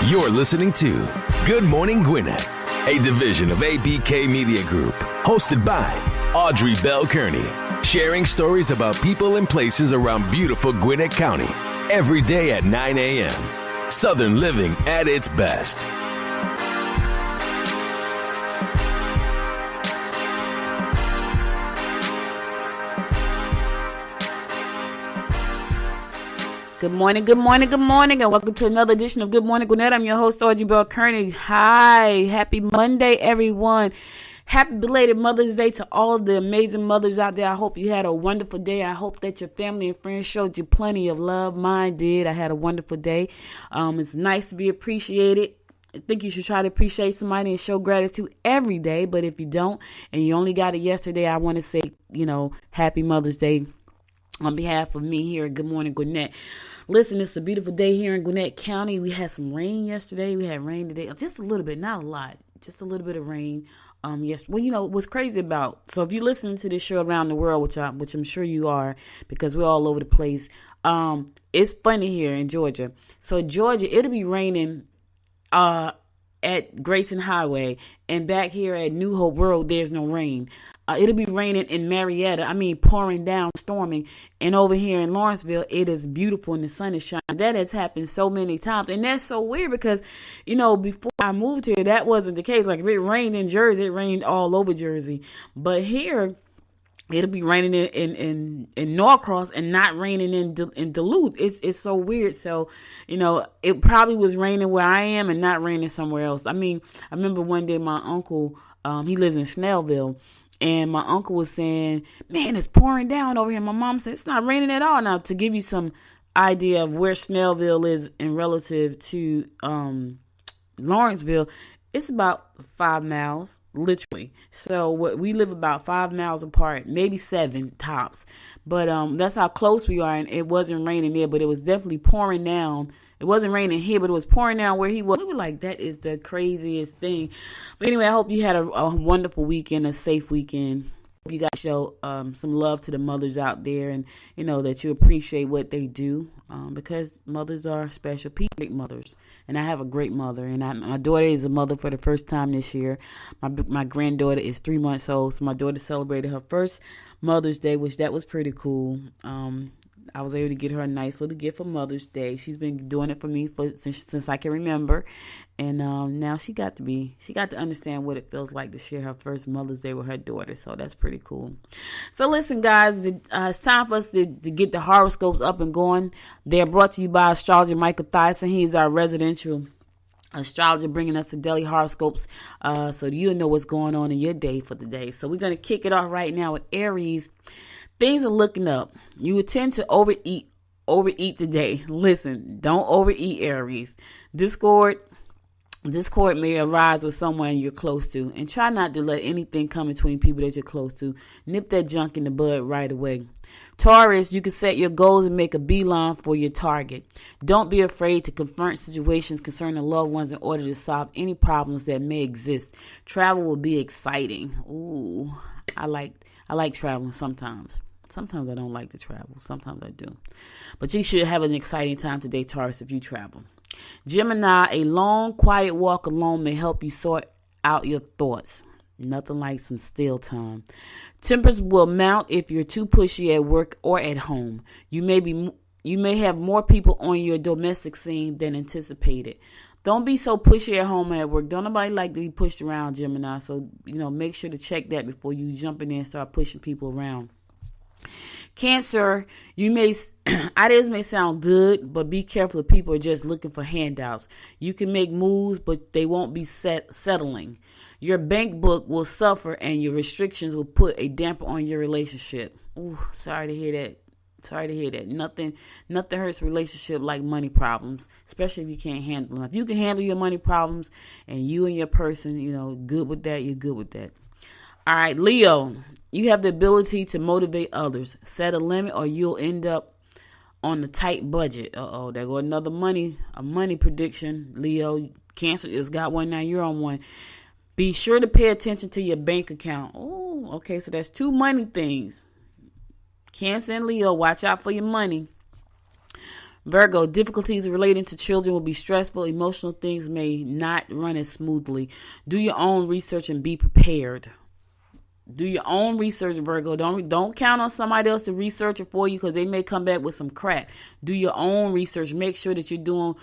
You're listening to Good Morning Gwinnett, a division of ABK Media Group, hosted by Audrey Bell Kearney, sharing stories about people and places around beautiful Gwinnett County every day at 9 a.m. Southern living at its best. Good morning, good morning, good morning, and welcome to another edition of Good Morning Gwinnett. I'm your host, Audrey Bell Kearney. Hi, happy Monday, everyone. Happy belated Mother's Day to all of the amazing mothers out there. I hope you had a wonderful day. I hope that your family and friends showed you plenty of love. Mine did. I had a wonderful day. It's nice to be appreciated. I think you should try to appreciate somebody and show gratitude every day. But if you don't, and you only got it yesterday, I want to say, happy Mother's Day on behalf of me here at Good Morning Gwinnett. Listen, it's a beautiful day here in Gwinnett County. We had some rain yesterday. We had rain today. Just a little bit, not a lot. Just a little bit of rain. Yes. Well, what's crazy about, so if you're listening to this show around the world, which I'm sure you are, because we're all over the place, it's funny here in Georgia. So Georgia, it'll be raining at Grayson Highway, and back here at New Hope Road, there's no rain. It'll be raining in Marietta, pouring down, storming. And over here in Lawrenceville, it is beautiful and the sun is shining. That has happened so many times. And that's so weird because, before I moved here, that wasn't the case. Like if it rained in Jersey, it rained all over Jersey. But here, it'll be raining in Norcross and not raining in Duluth. It's so weird. So, it probably was raining where I am and not raining somewhere else. I remember one day my uncle, he lives in Snellville, and my uncle was saying, man, it's pouring down over here. My mom said, it's not raining at all. Now, to give you some idea of where Snellville is in relative to Lawrenceville, it's about 5 miles. Literally. So we live about 5 miles apart, maybe 7 tops. But that's how close we are. And it wasn't raining there, but it was definitely pouring down. It wasn't raining here, but it was pouring down where he was. We were like, that is the craziest thing. But anyway, I hope you had a wonderful weekend, a safe weekend. You guys show some love to the mothers out there, and that you appreciate what they do, because mothers are special people, great mothers. And I have a great mother, and my daughter is a mother for the first time this year. My granddaughter is 3 months old, so my daughter celebrated her first Mother's Day, which that was pretty cool. I was able to get her a nice little gift for Mother's Day. She's been doing it for me since I can remember, and now she got to understand what it feels like to share her first Mother's Day with her daughter. So that's pretty cool. So listen, guys, it's time for us to get the horoscopes up and going. They're brought to you by astrologer Michael Thyssen. He is our residential astrologer, bringing us the daily horoscopes, so you'll know what's going on in your day for the day. So we're going to kick it off right now with Aries. Things are looking up. You would tend to overeat today. Listen, don't overeat, Aries. Discord may arise with someone you're close to, and try not to let anything come between people that you're close to. Nip that junk in the bud right away. Taurus, you can set your goals and make a beeline for your target. Don't be afraid to confront situations concerning loved ones in order to solve any problems that may exist. Travel will be exciting. Ooh, I like traveling sometimes. Sometimes I don't like to travel. Sometimes I do. But you should have an exciting time today, Taurus, if you travel. Gemini, a long, quiet walk alone may help you sort out your thoughts. Nothing like some still time. Tempers will mount if you're too pushy at work or at home. You may have more people on your domestic scene than anticipated. Don't be so pushy at home and at work. Don't nobody like to be pushed around, Gemini. So, make sure to check that before you jump in there and start pushing people around. Cancer, ideas may sound good, but be careful if people are just looking for handouts. You can make moves, but they won't be settling. Your bank book will suffer, and your restrictions will put a damper on your relationship. Ooh, sorry to hear that. Nothing hurts a relationship like money problems, especially if you can't handle them. If you can handle your money problems and you and your person, good with that, you're good with that. All right, Leo, you have the ability to motivate others. Set a limit or you'll end up on a tight budget. There go another money prediction. Leo, Cancer has got one, now you're on one. Be sure to pay attention to your bank account. Oh, okay, so that's 2 money things. Cancer and Leo, watch out for your money. Virgo, difficulties relating to children will be stressful. Emotional things may not run as smoothly. Do your own research and be prepared. Do your own research, Virgo. Don't count on somebody else to research it for you, because they may come back with some crap. Do your own research. Make sure that you're doing,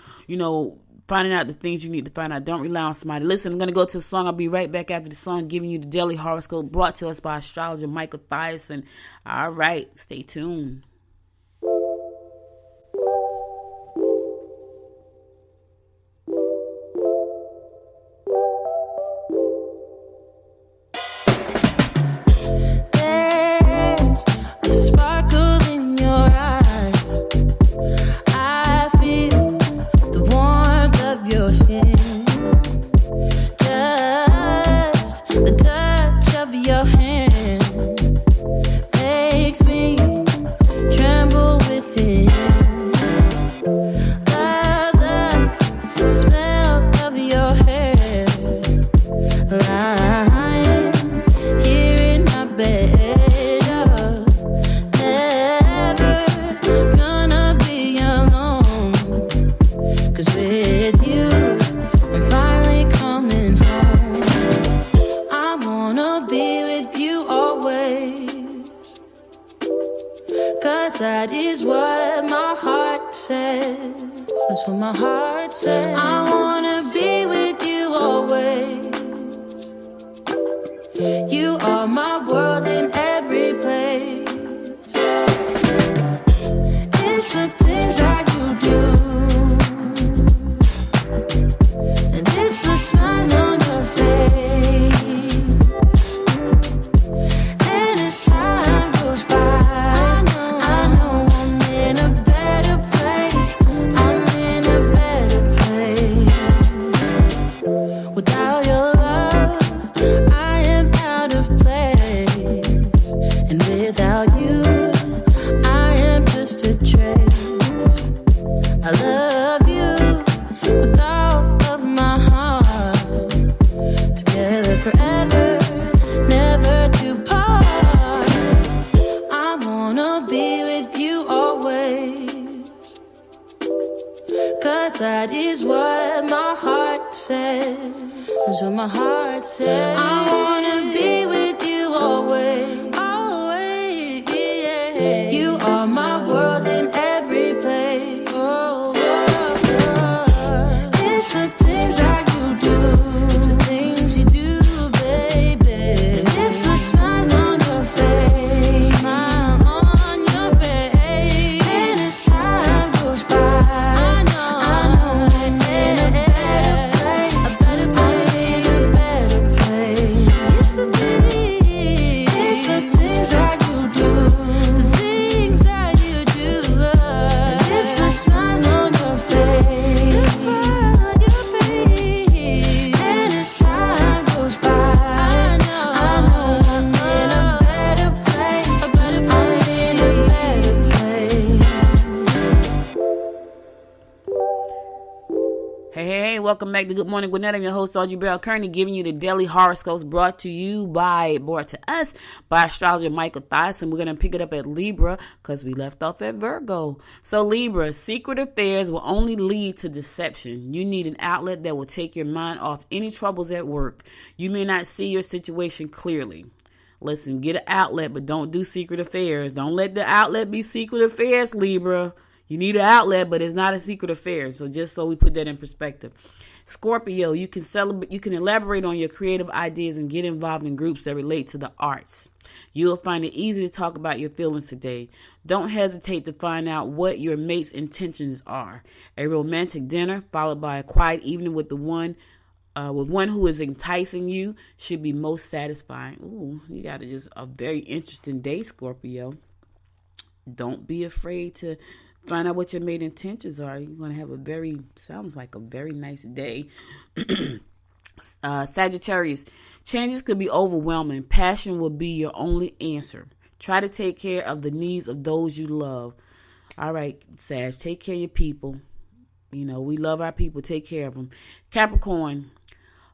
finding out the things you need to find out. Don't rely on somebody. Listen, I'm going to go to the song. I'll be right back after the song, giving you the daily horoscope brought to us by astrologer Michael Thiessen. All right, stay tuned. That is what my heart says. That's what my heart says. I wanna be with you always. You are my world in every place. It's the things that you do, and it's the smile on your face. And as time goes by, that is what my heart says. That's what my heart says. I wanna be with you always. Always, yeah. You are my world in every place. Oh, it's the things that you do. It's the things you do, baby. And it's the smile on your face. Smile on your face. And as time goes by, welcome back to Good Morning Gwinnett. I'm your host, Audrey Bell, currently giving you the daily horoscopes brought to us by astrologer Michael Thiessen. We're going to pick it up at Libra because we left off at Virgo. So Libra, secret affairs will only lead to deception. You need an outlet that will take your mind off any troubles at work. You may not see your situation clearly. Listen, get an outlet, but don't do secret affairs. Don't let the outlet be secret affairs, Libra. You need an outlet, but it's not a secret affair. So just so we put that in perspective. Scorpio, you can elaborate on your creative ideas and get involved in groups that relate to the arts. You'll find it easy to talk about your feelings today. Don't hesitate to find out what your mate's intentions are. A romantic dinner followed by a quiet evening with one who is enticing you should be most satisfying. Ooh, you got a very interesting day, Scorpio. Don't be afraid to find out what your mate intentions are. You're going to have sounds like a very nice day. Sagittarius, changes could be overwhelming. Passion will be your only answer. Try to take care of the needs of those you love. All right, Sag, take care of your people. We love our people. Take care of them. Capricorn,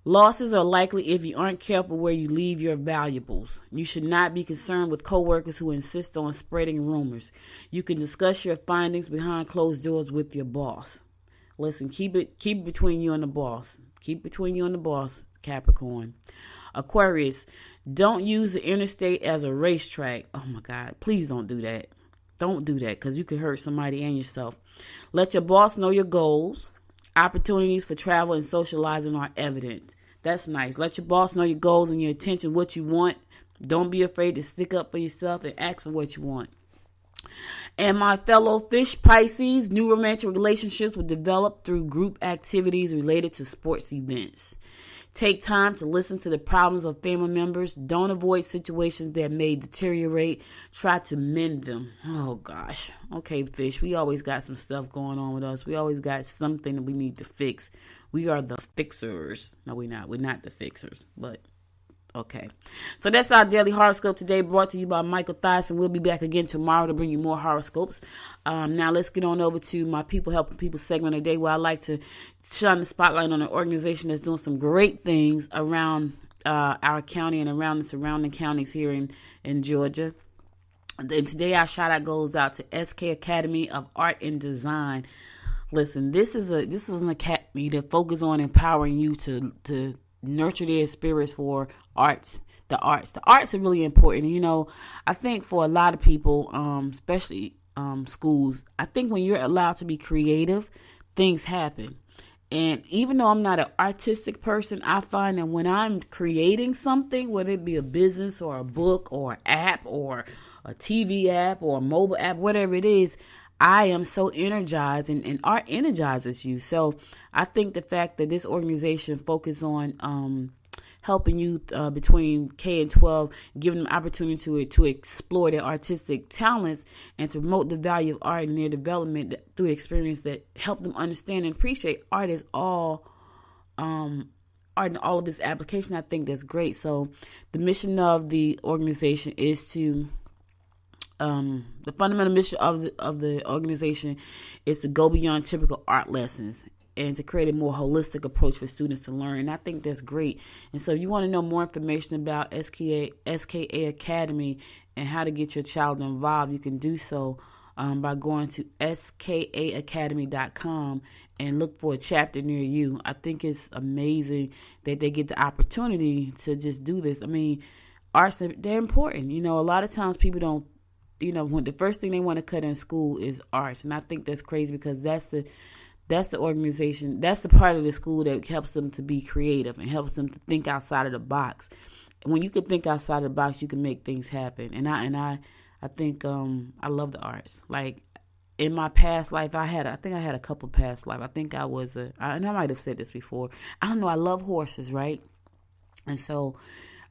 Losses are likely if you aren't careful where you leave your valuables. You should not be concerned with coworkers who insist on spreading rumors. You can discuss your findings behind closed doors with your boss. Listen, keep it between you and the boss. Keep between you and the boss, Capricorn. Aquarius, don't use the interstate as a racetrack. Oh my God, please don't do that. Don't do that because you could hurt somebody and yourself. Let your boss know your goals. Opportunities for travel and socializing are evident. That's nice. Let your boss know your goals and your intention, what you want. Don't be afraid to stick up for yourself and ask for what you want. And my fellow fish Pisces, new romantic relationships will develop through group activities related to sports events. Take time to listen to the problems of family members. Don't avoid situations that may deteriorate. Try to mend them. Oh, gosh. Okay, fish, we always got some stuff going on with us. We always got something that we need to fix. We are the fixers. No, we're not. We're not the fixers, but okay. So that's our daily horoscope today, brought to you by Michael Thyssen. We'll be back again tomorrow to bring you more horoscopes. Now let's get on over to my People Helping People segment of the day, where I like to shine the spotlight on an organization that's doing some great things around our county and around the surrounding counties here in Georgia. And today our shout out goes out to SK Academy of Art and Design. Listen, this is an academy that focuses on empowering you to nurture their spirits for arts. The arts are really important. You know, I think for a lot of people, especially schools, I think when you're allowed to be creative, things happen. And even though I'm not an artistic person, I find that when I'm creating something, whether it be a business or a book or an app or a TV app or a mobile app, whatever it is, I am so energized, and art energizes you. So I think the fact that this organization focuses on helping youth between K and 12, giving them opportunity to explore their artistic talents and to promote the value of art in their development through experience that help them understand and appreciate art is art in all of this application. I think that's great. So the mission of the organization is to the fundamental mission of the organization is to go beyond typical art lessons and to create a more holistic approach for students to learn. And I think that's great. And so if you want to know more information about SKA Academy and how to get your child involved, you can do so by going to skaacademy.com and look for a chapter near you. I think it's amazing that they get the opportunity to just do this. I mean, arts, they're important. You know, a lot of times people don't, you know, when the first thing they want to cut in school is arts. And I think that's crazy because that's the organization, that's the part of the school that helps them to be creative and helps them to think outside of the box. And when you can think outside of the box, you can make things happen. And I think I love the arts. Like in my past life, I think I had a couple past life. I think I was and I might have said this before. I don't know. I love horses, right? And so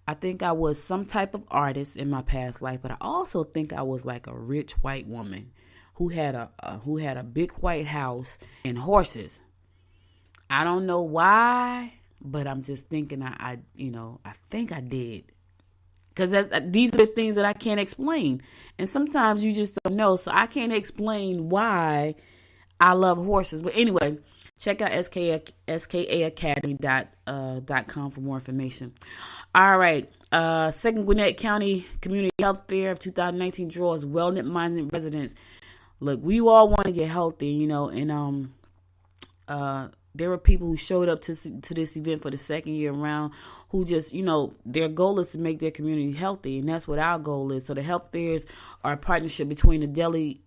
I think I was some type of artist in my past life, but I also think I was like a rich white woman who had a big white house and horses. I don't know why, but I'm just thinking I think I did. Because these are the things that I can't explain. And sometimes you just don't know. So I can't explain why I love horses. But anyway, check out skaacademy.com for more information. All right. Second Gwinnett County Community Health Fair of 2019 draws well-minded residents. Look, we all want to get healthy, you know, and there were people who showed up to this event for the second year around who just, you know, their goal is to make their community healthy, and that's what our goal is. So the health fairs are a partnership between the Delhi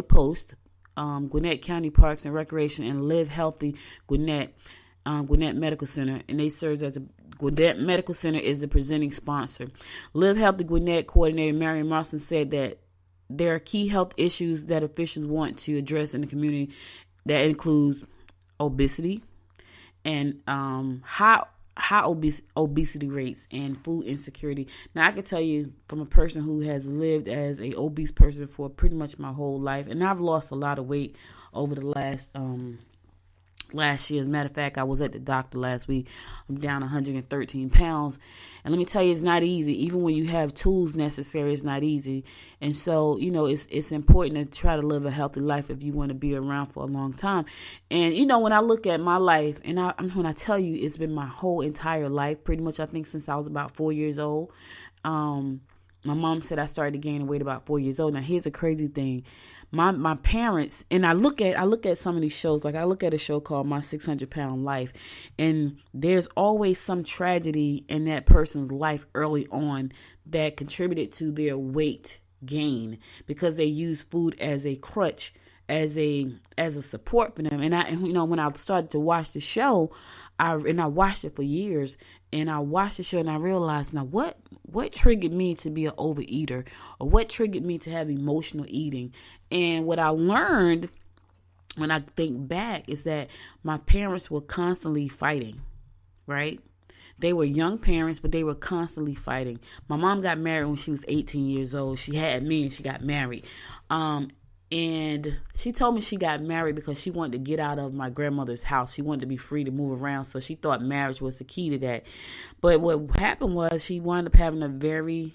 Post, Gwinnett County Parks and Recreation, and Live Healthy Gwinnett Medical Center, and they serve as Gwinnett Medical Center is the presenting sponsor. Live Healthy Gwinnett coordinator Marion Marcelin said that there are key health issues that officials want to address in the community that includes obesity and high obesity rates and food insecurity. Now, I can tell you from a person who has lived as a obese person for pretty much my whole life, and I've lost a lot of weight over the last last year. As a matter of fact, I was at the doctor last week. I'm down 113 pounds. And let me tell you, it's not easy. Even when you have tools necessary, it's not easy. And so, it's important to try to live a healthy life if you want to be around for a long time. And, when I look at my life, and when I tell you, it's been my whole entire life, pretty much, I think, since I was about 4 years old. My mom said I started to gain weight about 4 years old. Now, here's a crazy thing. My parents, and I look at some of these shows, like I look at a show called My 600-Pound Life, and there's always some tragedy in that person's life early on that contributed to their weight gain because they use food as a crutch, as a support for them. And when I started to watch the show, I watched it for years, and I watched the show and I realized, now what triggered me to be an overeater, or what triggered me to have emotional eating. And what I learned when I think back is that my parents were constantly fighting, right? They were young parents, but they were constantly fighting. My mom got married when she was 18 years old. She had me and she got married. And she told me she got married because she wanted to get out of my grandmother's house. She wanted to be free to move around. So she thought marriage was the key to that. But what happened was she wound up having a very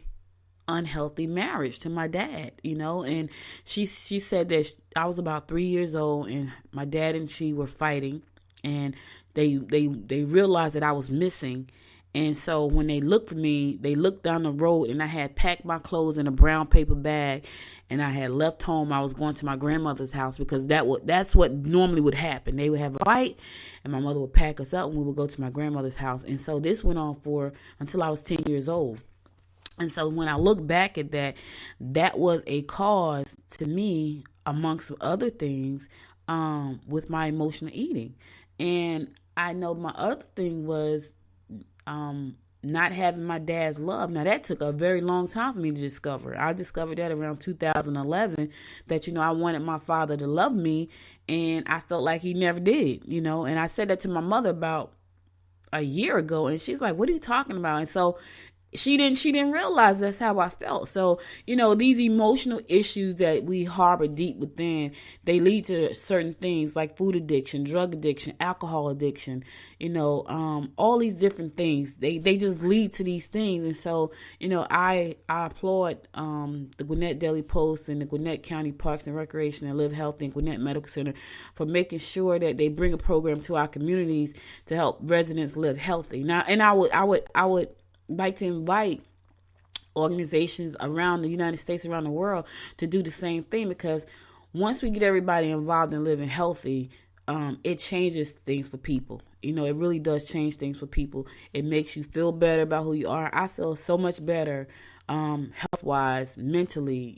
unhealthy marriage to my dad, and she said that I was about 3 years old and my dad and she were fighting, and they realized that I was missing. And so when they looked for me, they looked down the road, and I had packed my clothes in a brown paper bag, and I had left home. I was going to my grandmother's house because that's what normally would happen. They would have a fight, and my mother would pack us up, and we would go to my grandmother's house. And so this went on until I was 10 years old. And so when I look back at that was a cause to me, amongst other things, with my emotional eating. And I know my other thing was not having my dad's love. Now, that took a very long time for me to discover. I discovered that around 2011, that, I wanted my father to love me, and I felt like he never did, and I said that to my mother about a year ago, and she's like, what are you talking about? And so she didn't realize that's how I felt. So, these emotional issues that we harbor deep within, they lead to certain things like food addiction, drug addiction, alcohol addiction, all these different things. They just lead to these things. And so, I applaud the Gwinnett Daily Post and the Gwinnett County Parks and Recreation and Live Healthy and Gwinnett Medical Center for making sure that they bring a program to our communities to help residents live healthy. Now, and I would like to invite organizations around the United States, around the world, to do the same thing, because once we get everybody involved in living healthy, it changes things for people. It really does change things for people. It makes you feel better about who you are. I feel so much better, health-wise, mentally,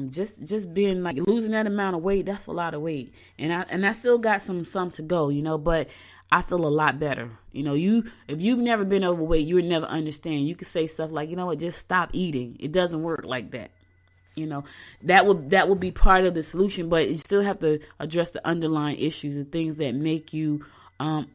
just being like losing that amount of weight. That's a lot of weight. And I still got some to go, but I feel a lot better. If you've never been overweight, you would never understand. You could say stuff like, just stop eating. It doesn't work like that. That would be part of the solution, but you still have to address the underlying issues, the things that make you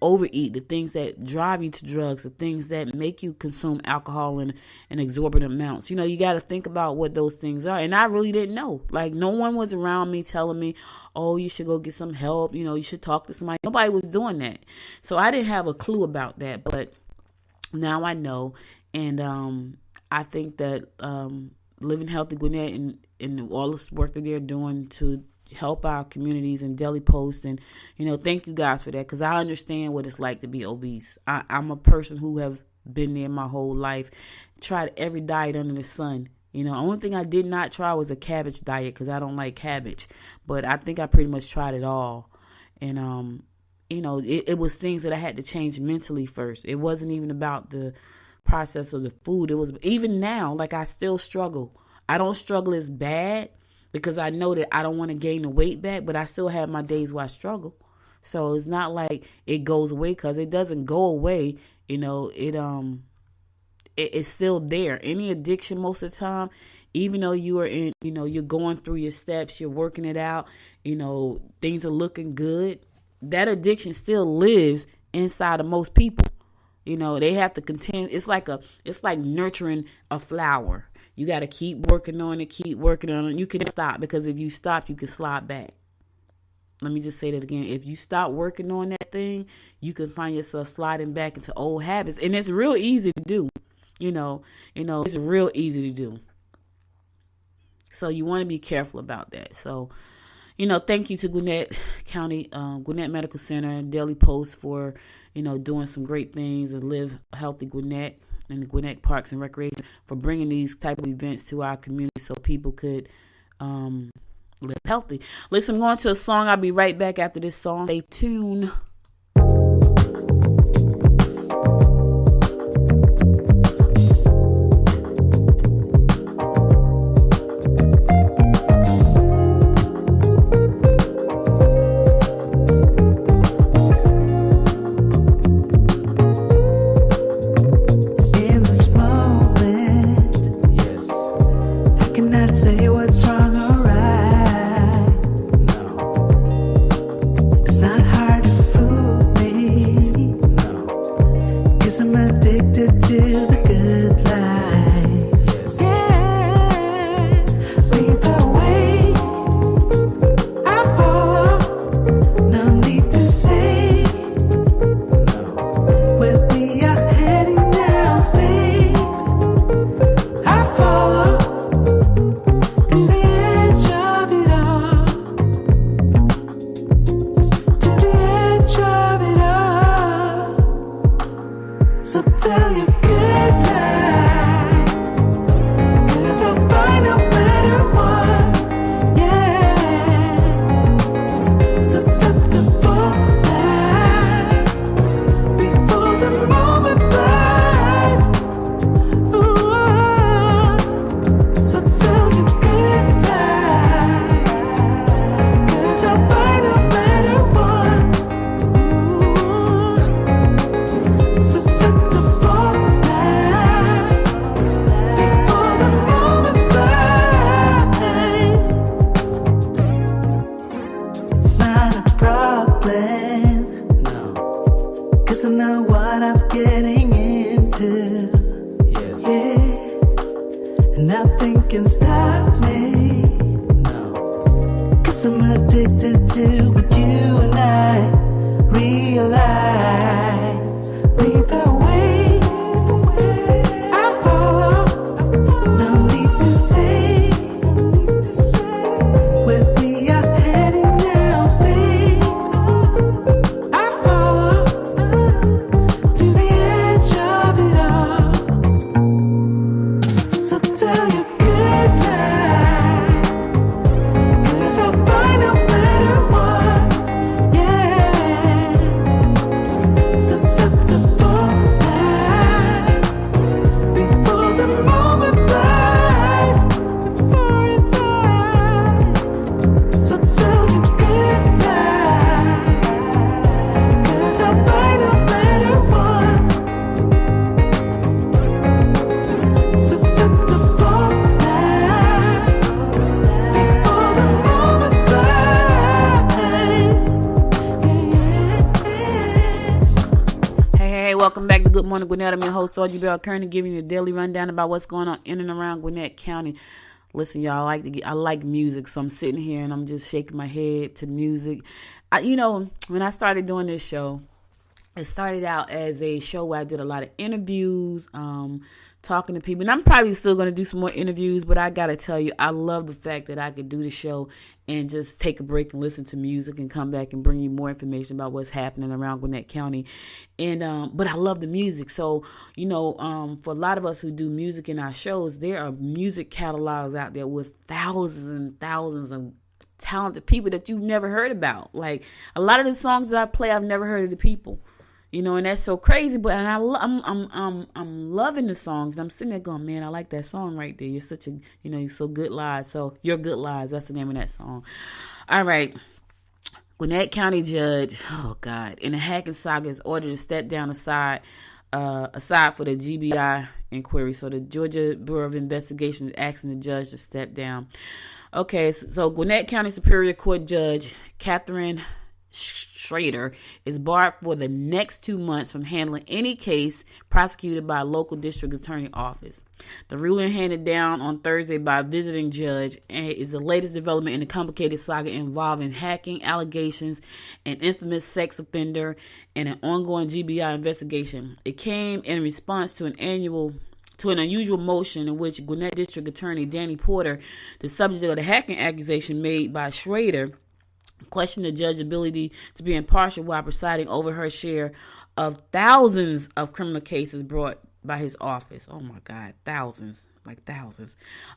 overeat, the things that drive you to drugs, the things that make you consume alcohol in exorbitant amounts. You got to think about what those things are. And I really didn't know. Like, no one was around me telling me, oh, you should go get some help. You should talk to somebody. Nobody was doing that. So I didn't have a clue about that. But now I know. And I think that Living Healthy Gwinnett and all this work that they're doing to help our communities and Daily Post, and thank you guys for that, because I understand what it's like to be obese. I'm a person who have been there my whole life, tried every diet under the sun. The only thing I did not try was a cabbage diet, because I don't like cabbage, but I think I pretty much tried it all. And it was things that I had to change mentally first. It wasn't even about the process of the food. It was, even now, like, I still struggle. I don't struggle as bad, because I know that I don't want to gain the weight back, but I still have my days where I struggle. So it's not like it goes away, because it doesn't go away. It's still there. Any addiction, most of the time, even though you are in, you're going through your steps, you're working it out, things are looking good, that addiction still lives inside of most people. They have to continue. It's like nurturing a flower. You got to keep working on it, keep working on it. You can stop, because if you stop, you can slide back. let me just say that again. If you stop working on that thing, you can find yourself sliding back into old habits. And it's real easy to do. It's real easy to do. So you want to be careful about that. So, thank you to Gwinnett County, Gwinnett Medical Center, Daily Post for, doing some great things and Live Healthy Gwinnett and the Gwinnett Parks and Recreation for bringing these type of events to our community so people could live healthy. Listen, I'm going to a song. I'll be right back after this song. Stay tuned. Welcome back to Good Morning Gwinnett. I'm your host, Audrey Bell Kearney, giving you a daily rundown about what's going on in and around Gwinnett County. Listen, y'all, I like music, so I'm sitting here and I'm just shaking my head to music. When I started doing this show, it started out as a show where I did a lot of interviews, talking to people. And I'm probably still going to do some more interviews, but I got to tell you, I love the fact that I could do the show and just take a break and listen to music and come back and bring you more information about what's happening around Gwinnett County. And but I love the music. So, for a lot of us who do music in our shows, there are music catalogs out there with thousands and thousands of talented people that you've never heard about. Like a lot of the songs that I play, I've never heard of the people. And that's so crazy. But I'm loving the songs. And I'm sitting there going, man, I like that song right there. You're such a, you're so good live. So You're Good Lives. That's the name of that song. All right. Gwinnett County judge, oh God, in the hacking saga is ordered to step down aside for the GBI inquiry. So the Georgia Bureau of Investigation is asking the judge to step down. Okay, so Gwinnett County Superior Court Judge Catherine Schrader is barred for the next 2 months from handling any case prosecuted by a local district attorney office. The ruling handed down on Thursday by a visiting judge is the latest development in the complicated saga involving hacking allegations, an infamous sex offender, and an ongoing GBI investigation. It came in response to an unusual motion in which Gwinnett District Attorney Danny Porter, the subject of the hacking accusation made by Schrader, questioned the judge's ability to be impartial while presiding over her share of thousands of criminal cases brought by his office. Oh my God, thousands.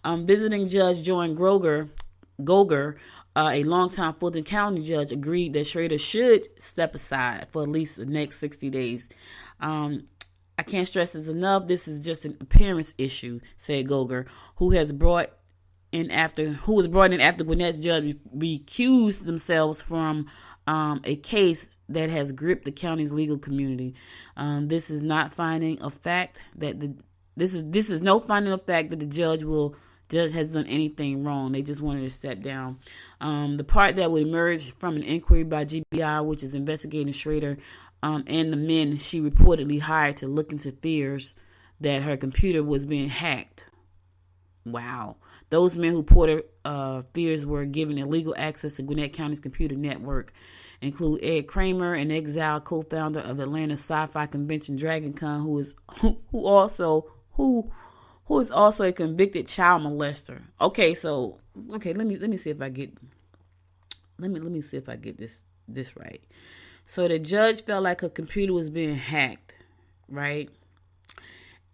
Visiting Judge Joan Goger, a longtime Fulton County judge, agreed that Schrader should step aside for at least the next 60 days. I can't stress this enough. This is just an appearance issue, said Goger, who was brought in after Gwinnett's judge recused themselves from a case that has gripped the county's legal community. This is not finding of fact that this is no finding of fact that the judge has done anything wrong. They just wanted to step down. The part that would emerge from an inquiry by GBI, which is investigating Schrader and the men she reportedly hired to look into fears that her computer was being hacked. Wow. Those men who Porter fears were given illegal access to Gwinnett County's computer network include Ed Kramer, an exiled co-founder of Atlanta sci-fi convention DragonCon, who is also a convicted child molester. Let me see if I get this right. So the judge felt like her computer was being hacked, right?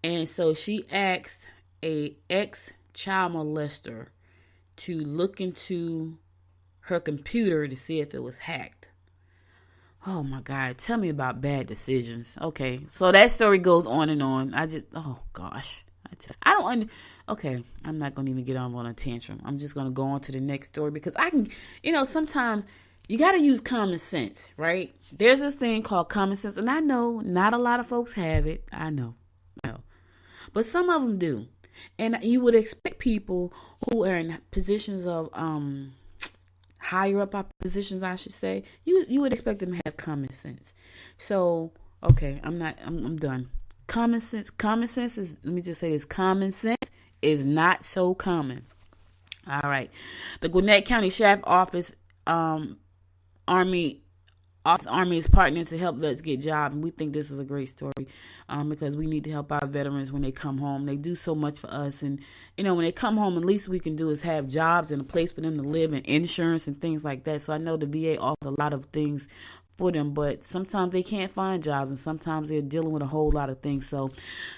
And so she asked a ex-child molester to look into her computer to see if it was hacked. Oh my God, tell me about bad decisions. Okay, so that story goes on and on. Okay, I'm not going to even get on a tantrum. I'm just going to go on to the next story because sometimes you got to use common sense, right? There's this thing called common sense, and I know not a lot of folks have it. I know. But some of them do. And you would expect people who are in positions of higher up positions, I should say, you would expect them to have common sense. So, okay, I'm done. Common sense is, let me just say this, common sense is not so common. All right. The Gwinnett County Sheriff Office Army is partnering to help vets get jobs, and we think this is a great story because we need to help our veterans when they come home. They do so much for us, and when they come home, the least we can do is have jobs and a place for them to live and insurance and things like that. So I know the VA offers a lot of things for them, but sometimes they can't find jobs, and sometimes they're dealing with a whole lot of things. So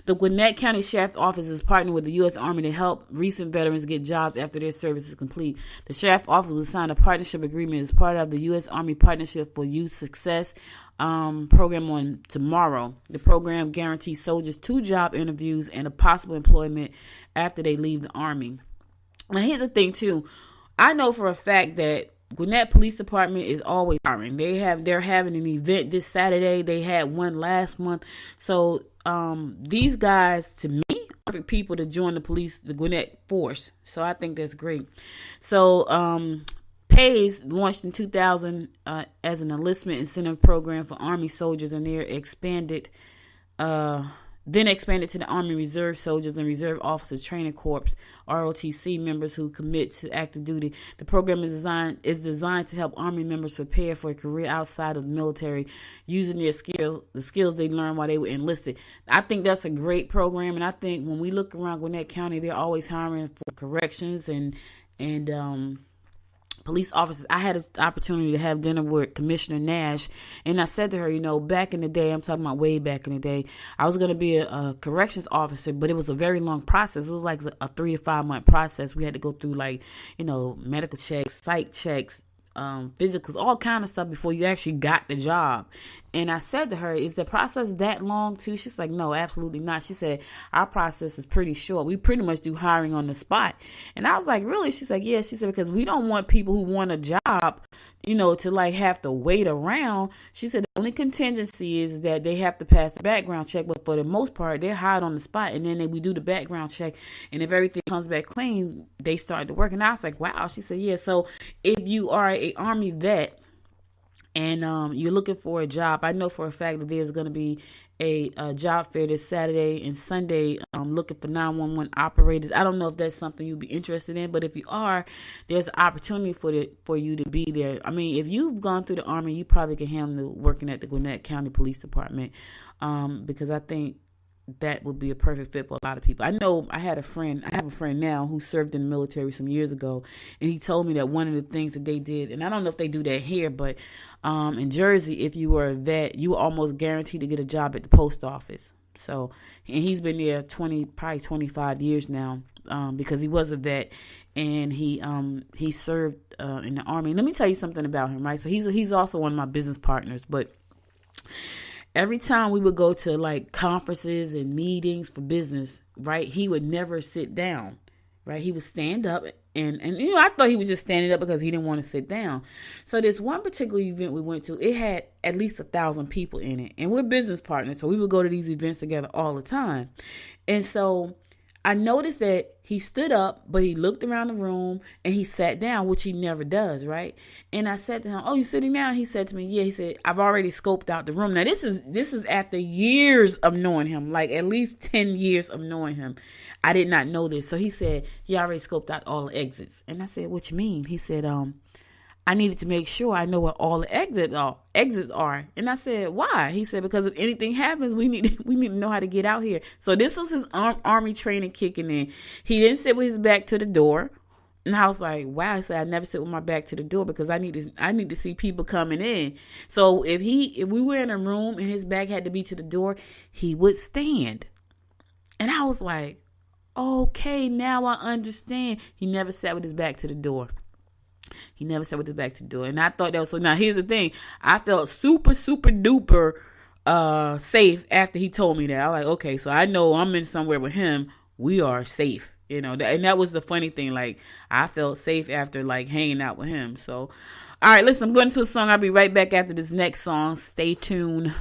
the Gwinnett County Sheriff's Office is partnering with the U.S. Army to help recent veterans get jobs after their service is complete. The Sheriff's Office will sign a partnership agreement as part of the U.S. Army Partnership for Youth Success program on tomorrow. The program guarantees soldiers 2 job interviews and a possible employment after they leave the Army. Now, here's the thing, too. I know for a fact that Gwinnett Police Department is always hiring. They're having an event this Saturday. They had one last month. So these guys, to me, are perfect people to join the Gwinnett force. So I think that's great. So PAYS launched in 2000 as an enlistment incentive program for Army soldiers, and they're then expanded to the Army Reserve Soldiers and Reserve Officers Training Corps, ROTC members who commit to active duty. The program is designed to help Army members prepare for a career outside of the military using the skills they learned while they were enlisted. I think that's a great program, and I think when we look around Gwinnett County, they're always hiring for corrections and police officers. I had an opportunity to have dinner with Commissioner Nash, and I said to her, back in the day, I'm talking about way back in the day, I was going to be a corrections officer, but it was a very long process. It was like a 3 to 5 month process. We had to go through medical checks, psych checks, physicals, all kind of stuff before you actually got the job. And I said to her, is the process that long too? She's like, no, absolutely not. She said, our process is pretty short. We pretty much do hiring on the spot. And I was like, really? She's like, yeah. She said, because we don't want people who want a job, to have to wait around. She said, the only contingency is that they have to pass the background check, but for the most part, they're hired on the spot. And then we do the background check. And if everything comes back clean, they start to work. And I was like, wow. She said, yeah. So if you are a Army vet and you're looking for a job, I know for a fact that there's going to be a job fair this Saturday and Sunday looking for 911 operators. I don't know if that's something you'd be interested in, but if you are, there's an opportunity for you to be there. I mean, if you've gone through the Army, you probably can handle working at the Gwinnett County Police Department, because I think that would be a perfect fit for a lot of people. I know I have a friend now who served in the military some years ago, and he told me that one of the things that they did, and I don't know if they do that here, but in Jersey, if you were a vet, you were almost guaranteed to get a job at the post office. So, and he's been there probably 25 years now, because he was a vet, and he served in the Army. Let me tell you something about him, right? So he's also one of my business partners, but every time we would go to like conferences and meetings for business, right, he would never sit down, right? He would stand up, and I thought he was just standing up because he didn't want to sit down. So this one particular event we went to, it had at least 1,000 people in it, and we're business partners, so we would go to these events together all the time. And so I noticed that he stood up, but he looked around the room and he sat down, which he never does, right? And I said to him, "Oh, you sitting down?" He said to me, "Yeah." He said, "I've already scoped out the room." Now, this is after years of knowing him, like at least 10 years of knowing him. I did not know this. So he said, "Yeah, I already scoped out all the exits." And I said, "What you mean?" He said, "I needed to make sure I know where all the exits are." And I said, "Why?" He said, "Because if anything happens, we need to know how to get out here." So this was his Army training kicking in. He didn't sit with his back to the door. And I was like, wow. He said, "I never sit with my back to the door because I need to see people coming in." So if we were in a room and his back had to be to the door, he would stand. And I was like, okay, now I understand. He never sat with his back to the door. He never sat with his back to the door. And I thought that was so. Now, here's the thing. I felt super, super duper safe after he told me that. I was like, okay, so I know I'm in somewhere with him. We are safe. And that was the funny thing. Like, I felt safe after, like, hanging out with him. So, all right, listen, I'm going to a song. I'll be right back after this next song. Stay tuned.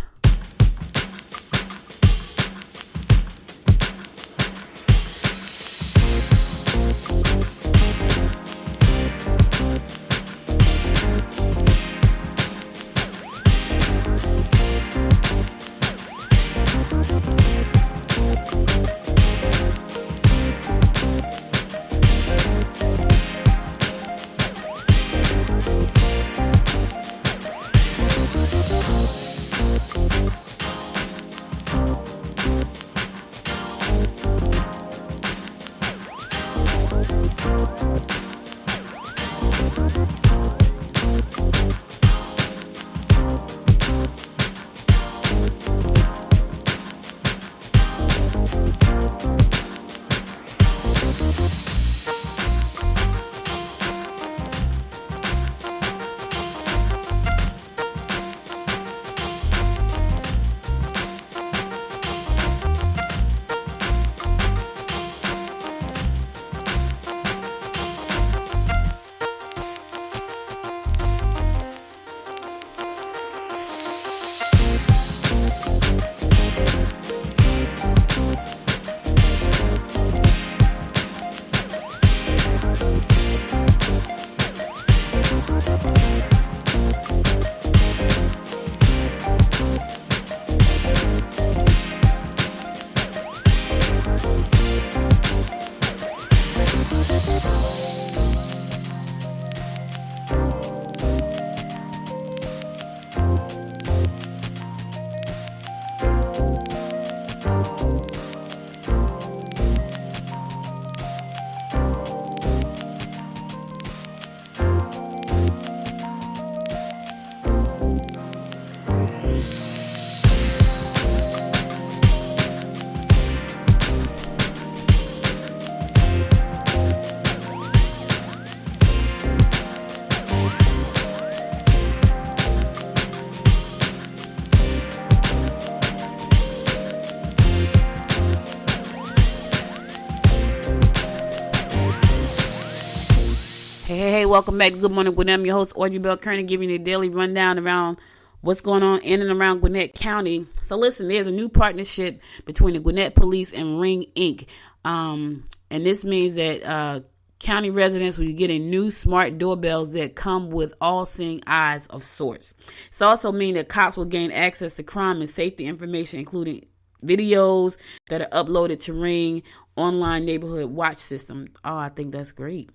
Hey, welcome back to Good Morning Gwinnett. I'm your host, Audrey Bell Kearney, giving you a daily rundown around what's going on in and around Gwinnett County. So listen, there's a new partnership between the Gwinnett Police and Ring Inc. And this means that County residents will be getting new smart doorbells that come with all-seeing eyes of sorts. It's also mean that cops will gain access to crime and safety information, including videos that are uploaded to Ring online neighborhood watch system. Oh, I think that's great.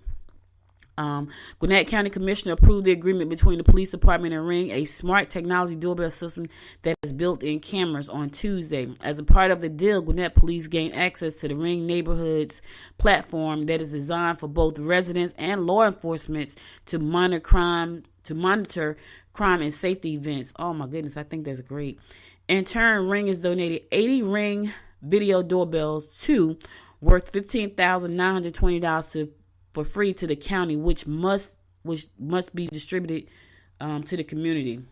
Gwinnett County Commissioner approved the agreement between the police department and Ring, a smart technology doorbell system that is built-in cameras, on Tuesday. As a part of the deal, Gwinnett Police gained access to the Ring Neighborhoods platform that is designed for both residents and law enforcement to monitor crime and safety events. Oh my goodness, I think that's great. In turn, Ring has donated 80 Ring video doorbells worth $15,920 for free to the county, which must be distributed to the community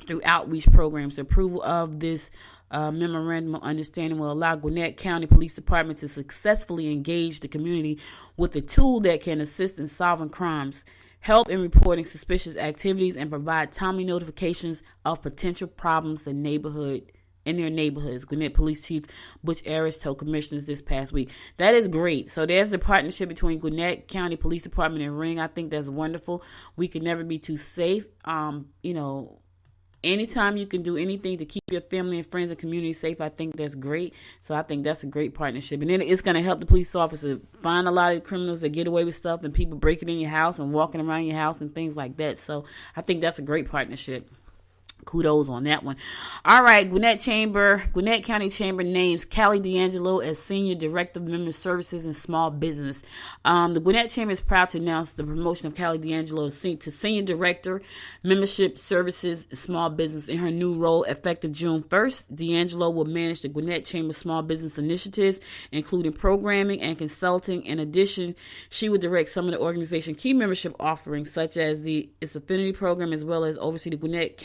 through outreach programs. The approval of this memorandum of understanding will allow Gwinnett County Police Department to successfully engage the community with a tool that can assist in solving crimes, help in reporting suspicious activities, and provide timely notifications of potential problems in their neighborhoods. Gwinnett Police Chief Butch Harris told commissioners this past week. That is great. So there's the partnership between Gwinnett County Police Department and Ring. I think that's wonderful. We can never be too safe. Anytime you can do anything to keep your family and friends and community safe, I think that's great. So I think that's a great partnership. And then it's going to help the police officer find a lot of criminals that get away with stuff and people breaking in your house and walking around your house and things like that. So I think that's a great partnership. Kudos on that one. All right, Gwinnett County Chamber names Callie D'Angelo as Senior Director of Member Services and Small Business. The Gwinnett Chamber is proud to announce the promotion of Callie D'Angelo to Senior Director, Membership Services and Small Business in her new role effective June 1st. D'Angelo will manage the Gwinnett Chamber Small Business initiatives, including programming and consulting. In addition, she will direct some of the organization's key membership offerings, such as its affinity program, as well as oversee the Gwinnett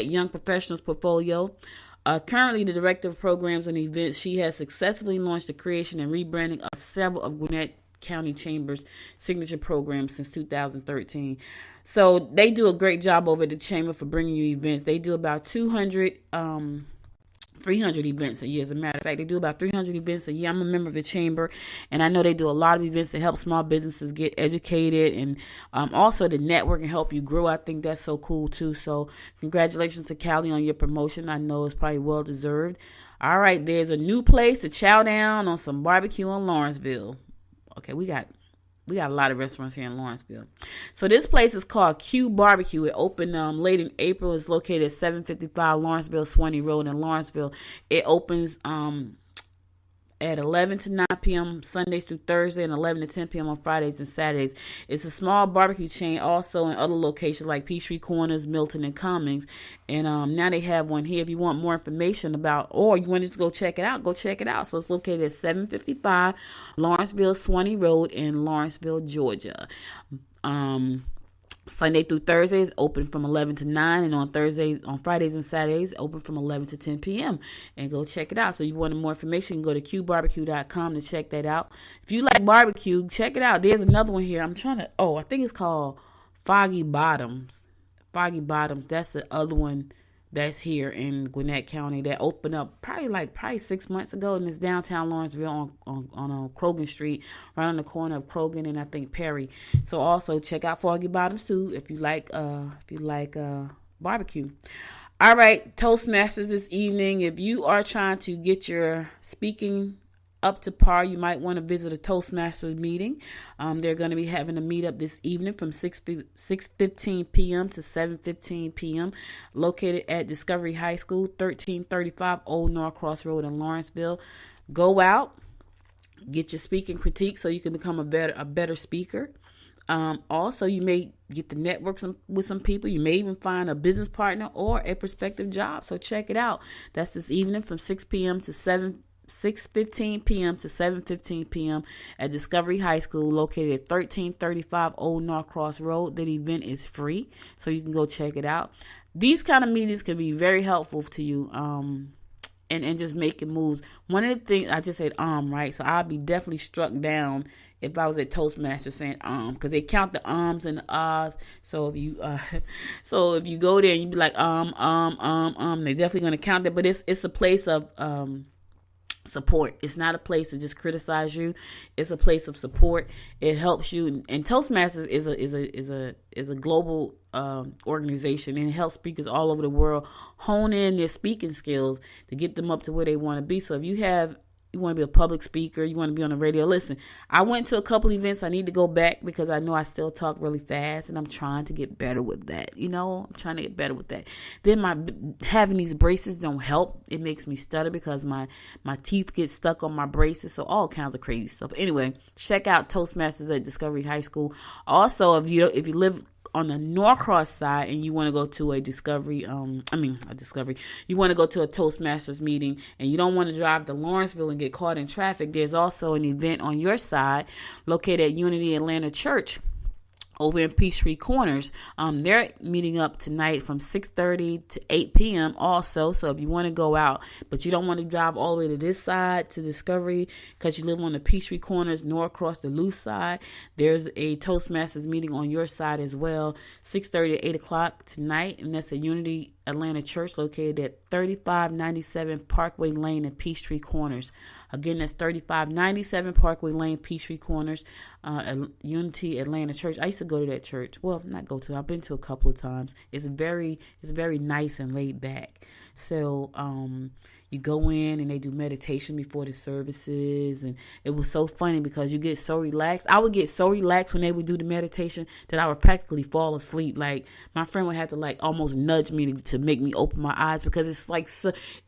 Young Professionals portfolio. Currently the Director of Programs and Events, she has successfully launched the creation and rebranding of several of Gwinnett County Chamber's signature programs since 2013. So they do a great job over at the Chamber for bringing you events. They do about 300 events a year. As a matter of fact, they do about 300 events a year. I'm a member of the Chamber, and I know they do a lot of events to help small businesses get educated and also to network and help you grow. I think that's so cool too. So congratulations to Callie on your promotion. I know it's probably well deserved. All right, there's a new place to chow down on some barbecue in Lawrenceville. Okay, we got a lot of restaurants here in Lawrenceville. So this place is called Q Barbecue. It opened late in April. It's located at 755 Lawrenceville Swanee Road in Lawrenceville. It opens at 11 to 9 p.m. Sundays through Thursday and 11 to 10 p.m. on Fridays and Saturdays. It's a small barbecue chain also in other locations like Peachtree Corners, Milton, and Cummings. And now they have one here. If you want more information about, or you want to just go check it out, go check it out. So it's located at 755 Lawrenceville Swanee Road in Lawrenceville, Georgia. Sunday through Thursdays open from 11 to 9, and on Fridays and Saturdays open from 11 to 10 p.m. And go check it out. So you want more information, you can go to qbarbecue.com to check that out. If you like barbecue, check it out. There's another one here. I think it's called Foggy Bottoms. Foggy Bottoms. That's the other one that's here in Gwinnett County that opened up probably 6 months ago, and it's downtown Lawrenceville on Krogan Street, right on the corner of Krogan and I think Perry. So also check out Foggy Bottoms too if you like barbecue. All right, Toastmasters this evening. If you are trying to get your speaking up to par, you might want to visit a Toastmasters meeting. They're going to be having a meetup this evening from 6:15 p.m. to 7:15 p.m. located at Discovery High School, 1335 Old Norcross Road in Lawrenceville. Go out, get your speaking critique so you can become a better speaker. Also, you may get to network with some people. You may even find a business partner or a prospective job. So check it out. That's this evening from 6:15 p.m. to 7:15 p.m. at Discovery High School, located at 1335 Old Norcross Road. The event is free, so you can go check it out. These kind of meetings can be very helpful to you, and just making moves. One of the things I just said, right? So I'd be definitely struck down if I was at Toastmasters saying because they count the ums and the ahs. So if you go there and you be like they're definitely gonna count that. But it's a place of support. It's not a place to just criticize you. It's a place of support. It helps you. And Toastmasters is a global organization, and it helps speakers all over the world hone in their speaking skills to get them up to where they want to be. So if you want to be a public speaker, you want to be on the radio, listen, I went to a couple events. I need to go back because I know I still talk really fast, and I'm trying to get better with that. I'm trying to get better with that. Then having these braces don't help. It makes me stutter because my teeth get stuck on my braces. So all kinds of crazy stuff. Anyway, check out Toastmasters at Discovery High School. Also, if you live on the Norcross side and you want to go to a you want to go to a Toastmasters meeting and you don't want to drive to Lawrenceville and get caught in traffic, there's also an event on your side located at Unity Atlanta Church over in Peachtree Corners. They're meeting up tonight from 6:30 to 8 p.m. also. So if you want to go out, but you don't want to drive all the way to this side to Discovery because you live on the Peachtree Corners, Norcross, the loose side, there's a Toastmasters meeting on your side as well, 6:30 to 8 o'clock tonight. And that's at Unity Atlanta Church located at 3597 Parkway Lane in Peachtree Corners. Again, that's 3597 Parkway Lane, Peachtree Corners, Unity Atlanta Church. I used to go to that church. Well, not go to. I've been to a couple of times. It's very nice and laid back. So, you go in and they do meditation before the services, and it was so funny because you get so relaxed. I would get so relaxed when they would do the meditation that I would practically fall asleep. Like my friend would have to like almost nudge me to make me open my eyes because it's like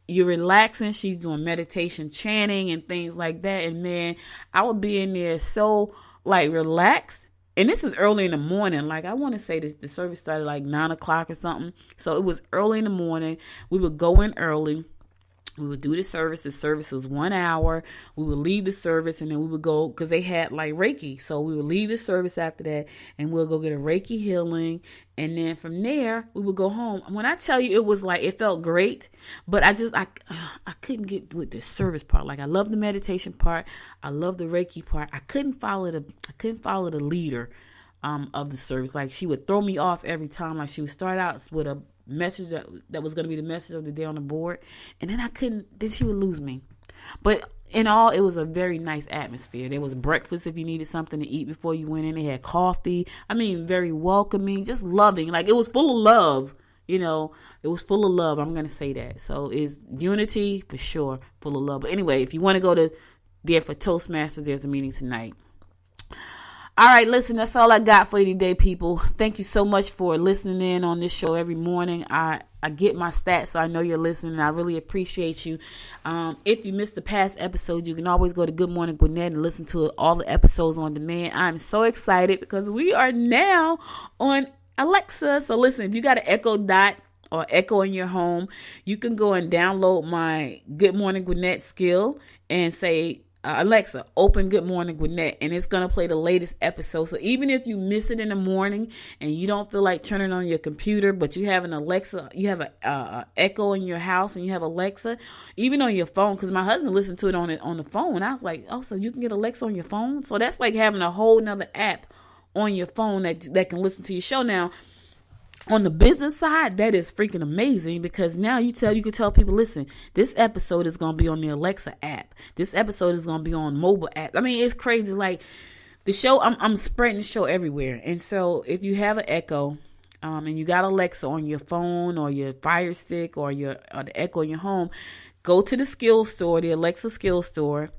you're relaxing. She's doing meditation, chanting and things like that. And man, I would be in there so like relaxed. And this is early in the morning. Like I want to say the service started like 9 o'clock or something. So it was early in the morning. We would go in early. We would do the service. The service was 1 hour. We would leave the service and then we would go because they had like Reiki. So we would leave the service after that and we'll go get a Reiki healing. And then from there, we would go home. When I tell you, it was like, it felt great, but I couldn't get with the service part. Like I love the meditation part. I love the Reiki part. I couldn't follow the leader of the service. Like she would throw me off every time. Like she would start out with a message that was going to be the message of the day on the board, and then she would lose me. But in all, it was a very nice atmosphere. There was breakfast if you needed something to eat before you went in. They had coffee. I mean, very welcoming, just loving. Like it was full of love. It was full of love. I'm going to say that. So it's Unity for sure, full of love. But anyway, if you want to go to there for Toastmasters, there's a meeting tonight. All right, listen, that's all I got for you today, people. Thank you so much for listening in on this show every morning. I get my stats, so I know you're listening. I really appreciate you. If you missed the past episode, you can always go to Good Morning Gwinnett and listen to all the episodes on demand. I'm so excited because we are now on Alexa. So listen, if you got an Echo Dot or Echo in your home, you can go and download my Good Morning Gwinnett skill and say, Alexa, open Good Morning Gwinnett, and it's going to play the latest episode. So even if you miss it in the morning and you don't feel like turning on your computer, but you have an Alexa, you have a Echo in your house and you have Alexa, even on your phone, because my husband listened to it on the phone. I was like, oh, so you can get Alexa on your phone? So that's like having a whole nother app on your phone that can listen to your show. Now, on the business side, that is freaking amazing because now you can tell people, listen, this episode is going to be on the Alexa app. This episode is going to be on mobile app. I mean, it's crazy. Like the show, I'm spreading the show everywhere. And so if you have an Echo, and you got Alexa on your phone or your Fire Stick or the Echo in your home, go to the the Alexa skill store,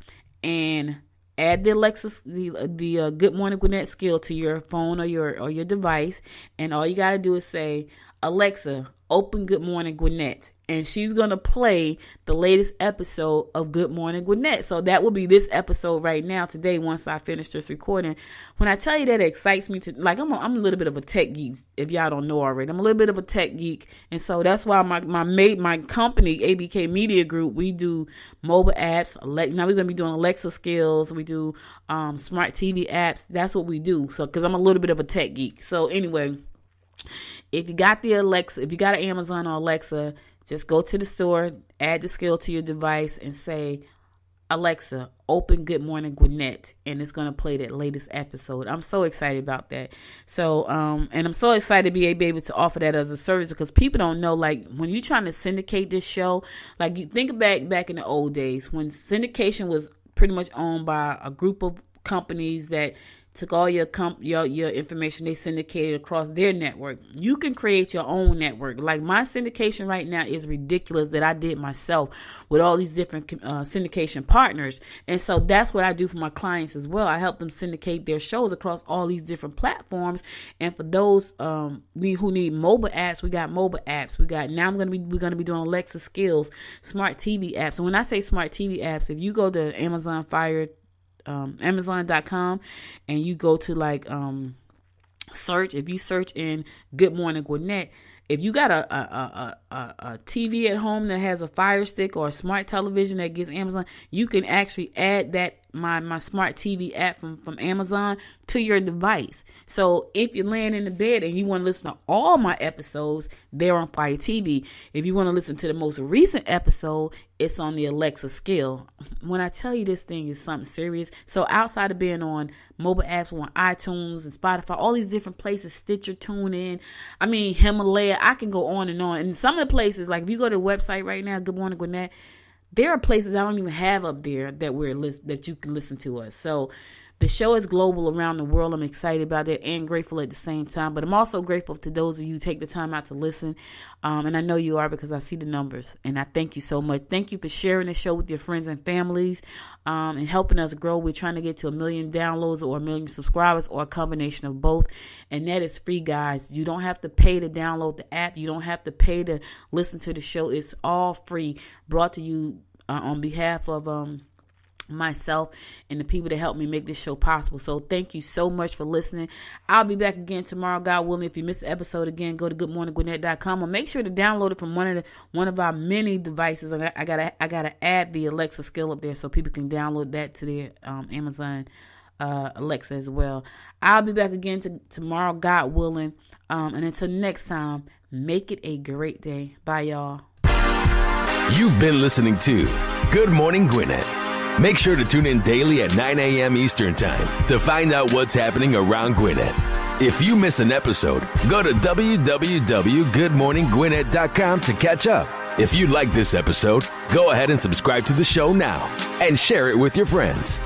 and add the Alexa, the Good Morning Gwinnett skill to your phone or your device, and all you gotta do is say, Alexa, open Good Morning Gwinnett, and she's gonna play the latest episode of Good Morning Gwinnett. So that will be this episode right now today. Once I finish this recording, when I tell you that, it excites me to like I'm a little bit of a tech geek. If y'all don't know already, I'm a little bit of a tech geek, and so that's why my company ABK Media Group, we do mobile apps. Now we're gonna be doing Alexa skills. We do smart TV apps. That's what we do. So because I'm a little bit of a tech geek. So anyway, if you got the Alexa, if you got an Amazon or Alexa, just go to the store, add the skill to your device, and say, Alexa, open Good Morning Gwinnett, and it's going to play that latest episode. I'm so excited about that. So, and I'm so excited to be able to offer that as a service, because people don't know, like, when you're trying to syndicate this show, like, you think back in the old days when syndication was pretty much owned by a group of companies that took all your information, they syndicated across their network. You can create your own network. Like, my syndication right now is ridiculous that I did myself with all these different syndication partners. And so that's what I do for my clients as well. I help them syndicate their shows across all these different platforms. And for those who need mobile apps, we got mobile apps. We're going to be doing Alexa skills, smart TV apps. And when I say smart TV apps, if you go to Amazon.com and you go to search, if you search in Good Morning Gwinnett, if you got a TV at home that has a Fire Stick or a smart television that gets Amazon, you can actually add that my smart TV app from Amazon to your device. So if you're laying in the bed and you want to listen to all my episodes, they're on Fire TV. If you want to listen to the most recent episode, it's on the Alexa skill. When I tell you this thing is something serious, so outside of being on mobile apps, on iTunes and Spotify, all these different places, Stitcher, TuneIn, Himalaya, I can go on and on. And some of the places, like if you go to the website right now, Good Morning Gwinnett, there are places I don't even have up there that you can listen to us. So the show is global around the world. I'm excited about it and grateful at the same time. But I'm also grateful to those of you who take the time out to listen. And I know you are, because I see the numbers. And I thank you so much. Thank you for sharing the show with your friends and families and helping us grow. We're trying to get to 1 million downloads or 1 million subscribers, or a combination of both. And that is free, guys. You don't have to pay to download the app. You don't have to pay to listen to the show. It's all free, brought to you on behalf of myself and the people that helped me make this show possible. So thank you so much for listening. I'll be back again tomorrow, God willing. If you missed the episode again, go to goodmorninggwinnett.com, or make sure to download it from one of our many devices. I gotta add the Alexa skill up there so people can download that to their Amazon Alexa as well. I'll be back again tomorrow, God willing. And until next time, make it a great day. Bye, y'all. You've been listening to Good Morning Gwinnett. Make sure to tune in daily at 9 a.m. Eastern Time to find out what's happening around Gwinnett. If you miss an episode, go to www.goodmorninggwinnett.com to catch up. If you like this episode, go ahead and subscribe to the show now and share it with your friends.